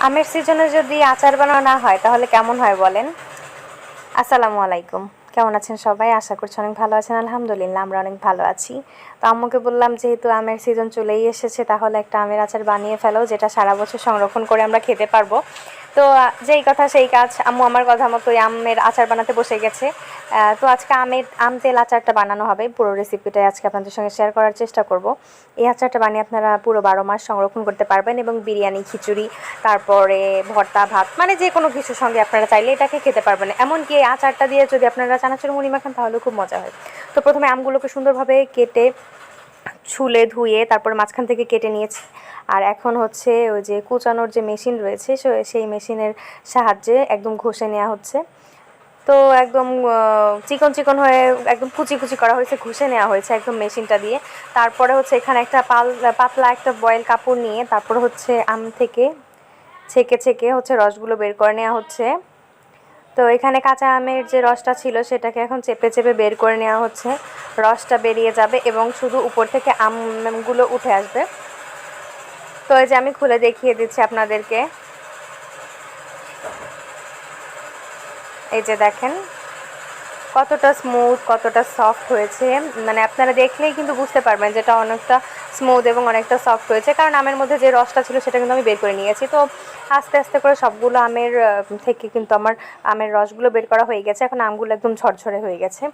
আমের সিজনে যদি আচার বানানো না হয় তাহলে কেমন হয় বলেন। আসসালামু আলাইকুম, কেমন আছেন সবাই? আশা করছি অনেক ভালো আছেন। আলহামদুলিল্লাহ আমরা অনেক ভালো আছি। তো আম্মুকে বললাম যেহেতু আমের সিজন চলেই এসেছে তাহলে একটা আমের আচার বানিয়ে ফেলো, যেটা সারা বছর সংরক্ষণ করে আমরা খেতে পারবো। তো যেই কথা সেই কাজ, আম্মু আমার কথা মতোই আমের আচার বানাতে বসে গেছে। তো আজকে আম তেল আচারটা বানানো হবে, পুরো রেসিপিটাই আজকে আপনাদের সঙ্গে শেয়ার করার চেষ্টা করব। এই আচারটা বানিয়ে আপনারা পুরো 12 মাস সংরক্ষণ করতে পারবেন এবং বিরিয়ানি, খিচুড়ি, তারপরে ভর্তা, ভাত, মানে যে কোনো কিছুর সঙ্গে আপনারা চাইলে এটাকে খেতে পারবেন। এমনকি এই আচারটা দিয়ে যদি আপনারা চানাচুর মুড়ি মাখান তাহলেও খুব মজা হয়। তো প্রথমে আমগুলোকে সুন্দরভাবে কেটে ছুলে ধুয়ে তারপরে মাঝখান থেকে কেটে নিয়েছি। আর এখন হচ্ছে ওই যে কুচানোর যে মেশিন রয়েছে সেই মেশিনের সাহায্যে একদম ঘষে নেওয়া হচ্ছে। তো একদম চিকন চিকন হয়ে একদম কুচি কুচি করা হয়েছে, ঘষে নেওয়া হয়েছে একদম মেশিনটা দিয়ে। তারপরে হচ্ছে এখানে একটা পাতলা একটা বয়েল কাপড় নিয়ে তারপরে হচ্ছে আম থেকে ছেঁকে ছেঁকে হচ্ছে রসগুলো বের করে নেওয়া হচ্ছে। তো এখানে কাঁচা আমের যে রসটা ছিল সেটাকে এখন চেপে চেপে বের করে নেওয়া হচ্ছে। রসটা বেরিয়ে যাবে এবং শুধু উপর থেকে আমগুলো উঠে আসবে। তো এই যে আমি খুলে দেখিয়ে দিচ্ছি আপনাদেরকে, এই যে দেখেন কতটা স্মুথ, কতটা সফট হয়েছে। মানে আপনারা দেখলেই কিন্তু বুঝতে পারবেন যেটা অনেকটা স্মুথ এবং অনেকটা সফট হয়েছে, কারণ আমের মধ্যে যে রসটা ছিল সেটা কিন্তু আমি বের করে নিয়েছি। তো আস্তে আস্তে করে সবগুলো আমের থেকে কিন্তু আমার আমের রসগুলো বের করা হয়ে গেছে। এখন আমগুলো একদম ঝরঝরে হয়ে গেছে।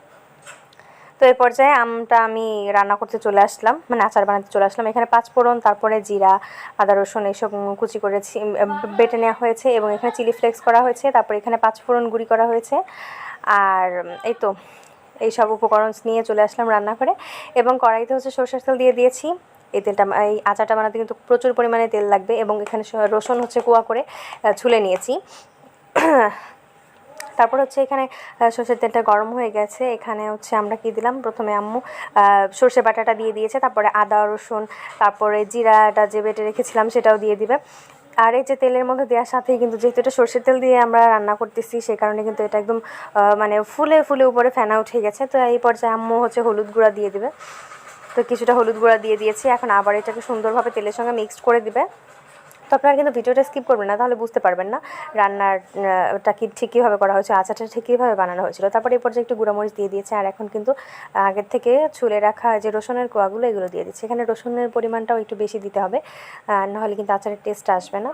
তো এই পর্যায়ে আমটা আমি রান্না করতে চলে আসলাম, মানে আচার বানাতে চলে আসলাম। এখানে পাঁচফোড়ন, তারপরে জিরা, আদা, রসুন এইসব কুচি করেছি, বেটে নেওয়া হয়েছে এবং এখানে চিলি ফ্লেক্স করা হয়েছে। তারপরে এখানে পাঁচফোড়ন গুঁড়ি করা হয়েছে। আর এই তো এইসব উপকরণ নিয়ে চলে আসলাম রান্না করে এবং কড়াইতে হচ্ছে সরষের তেল দিয়ে দিয়েছি। এই আচারটা বানাতে কিন্তু প্রচুর পরিমাণে তেল লাগবে এবং এখানে রসুন হচ্ছে কুয়া করে ছুলে নিয়েছি। তারপর হচ্ছে এখানে সরষের তেলটা গরম হয়ে গেছে। এখানে হচ্ছে আমরা কি দিলাম, প্রথমে আম্মু সরষে বাটাটা দিয়ে দিয়েছে, তারপরে আদা, রসুন, তারপরে জিরাটা যে বেটে রেখেছিলাম সেটাও দিয়ে দিবে। আর এই যে তেলের মধ্যে দেওয়ার সাথেই কিন্তু যেহেতু এটা সরষের তেল দিয়ে আমরা রান্না করতেছি সেই কারণে কিন্তু এটা একদম মানে ফুলে ফুলে উপরে ফেনা উঠে গেছে। তো এই পর্যায়ে আম্মু হচ্ছে হলুদ গুঁড়া দিয়ে দিবে। তো কিছুটা হলুদ গুঁড়া দিয়ে দিয়েছি। এখন আবার এটাকে সুন্দরভাবে তেলের সঙ্গে মিক্সড করে দিবে। তো আপনারা কিন্তু ভিডিওটা স্কিপ করবেন না, তাহলে বুঝতে পারবেন না রান্নাটা কি ঠিক কীভাবে করা হয়েছে, আচারটা ঠিক কীভাবে বানানো হয়েছিল। তারপরে এই পর্যায়ে একটু গুঁড়ামরিচ দিয়ে দিয়েছে। আর এখন কিন্তু আগের থেকে ছুলে রাখা যে রসুনের কোয়াগুলো এগুলো দিয়ে দিচ্ছে। এখানে রসুনের পরিমাণটাও একটু বেশি দিতে হবে, নাহলে কিন্তু আচারের টেস্ট আসবে না।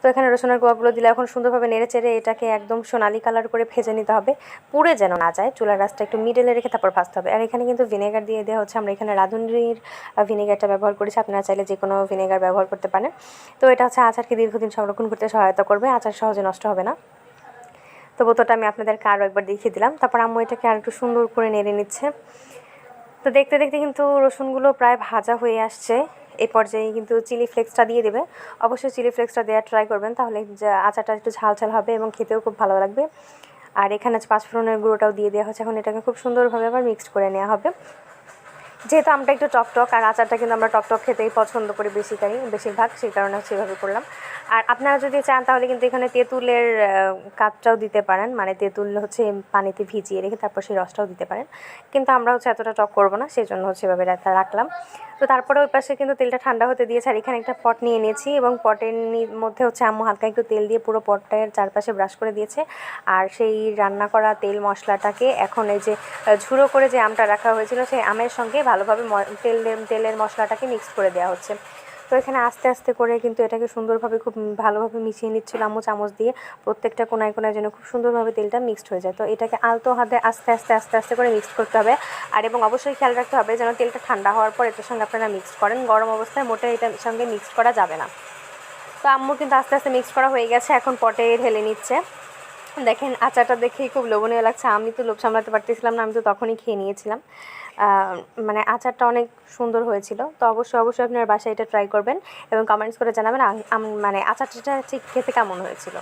তো এখানে রসুনের কোয়াগুলো দিলে এখন সুন্দরভাবে নেড়ে চেড়ে এটাকে একদম সোনালি কালার করে ভেজে নিতে হবে, পুড়ে যেন না যায়। চুলার রাসটা একটু মিডলে রেখে তারপর ভাজতে হবে। আর এখানে কিন্তু ভিনেগার দিয়ে দেওয়া হচ্ছে, আমরা এখানে রাঁধুনির ভিনেগারটা ব্যবহার করেছি, আপনারা চাইলে যে কোনো ভিনেগার ব্যবহার করতে পারেন। তো এটা হচ্ছে আচারকে দীর্ঘদিন সংরক্ষণ করতে সহায়তা করবে, আচার সহজে নষ্ট হবে না। তো বোতলটা আমি আপনাদেরকে আরও একবার দেখিয়ে দিলাম। তারপর আম্মু এটাকে আর একটু সুন্দর করে নেড়ে নিচ্ছে। তো দেখতে দেখতে কিন্তু রসুনগুলো প্রায় ভাজা হয়ে আসছে। এই পর্যায়ে কিন্তু চিলি ফ্লেক্সটা দিয়ে দেবে। অবশ্যই চিলি ফ্লেক্সটা দেওয়ার ট্রাই করবেন, তাহলে আচারটা একটু ঝাল ঝাল হবে এবং খেতেও খুব ভালো লাগবে। আর এখানে পাঁচফোড়নের গুঁড়োটাও দিয়ে দেওয়া হচ্ছে। এখন এটাকে খুব সুন্দরভাবে আবার মিক্সড করে নেওয়া হবে। যেহেতু আমটা একটু টকটক আর আচারটা কিন্তু আমরা টকটক খেতেই পছন্দ করি বেশিরভাগ, সেই কারণে সেভাবে করলাম। আর আপনারা যদি চান তাহলে কিন্তু এখানে তেঁতুলের কাঠটাও দিতে পারেন, মানে তেঁতুল হচ্ছে পানিতে ভিজিয়ে রেখে তারপর সেই রসটাও দিতে পারেন। কিন্তু আমরা হচ্ছে এতটা টক করবো না, সেই জন্য হচ্ছে এভাবে রাখলাম। তো তারপরে ওই পাশে কিন্তু তেলটা ঠান্ডা হতে দিয়েছে। আর এখানে একটা পট নিয়ে নিয়েছি এবং পটের মধ্যে হচ্ছে আম্মু হালকা একটু তেল দিয়ে পুরো পটটার চারপাশে ব্রাশ করে দিয়েছে। আর সেই রান্না করা তেল মশলাটাকে এখন এই যে ঝুড়ো করে যে আমটা রাখা হয়েছিল সেই আমের সঙ্গে ভালোভাবে তেলের মশলাটাকে মিক্স করে দেওয়া হচ্ছে। তো এখানে আস্তে আস্তে করে কিন্তু এটাকে সুন্দরভাবে খুব ভালোভাবে মিশিয়ে নিচ্ছিল আম্মু চামচ দিয়ে, প্রত্যেকটা কোনায় কোনায় যেন খুব সুন্দরভাবে তেলটা মিক্সড হয়ে যায়। তো এটাকে আলতো হাতে আস্তে আস্তে আস্তে আস্তে করে মিক্সড করতে হবে। আর এবং অবশ্যই খেয়াল রাখতে হবে যেন তেলটা ঠান্ডা হওয়ার পর এটার সঙ্গে আপনারা মিক্সড করেন, গরম অবস্থায় মোটে এটার সঙ্গে মিক্সড করা যাবে না। তো আম্মু কিন্তু আস্তে আস্তে মিক্সড করা হয়ে গেছে, এখন পটে ঢেলে নিচ্ছে। দেখেন আচারটা দেখেই খুব লোভনীয় লাগছে। আমি তো লোভ সামলাতে পারতেছিলাম না, আমি তো তখনই খেয়ে নিয়েছিলাম। মানে আচারটা অনেক সুন্দর হয়েছিল। তো অবশ্যই আপনার বাসায় এটা ট্রাই করবেন এবং কমেন্টস করে জানাবেন মানে আচারটা ঠিক খেতে কেমন হয়েছিল।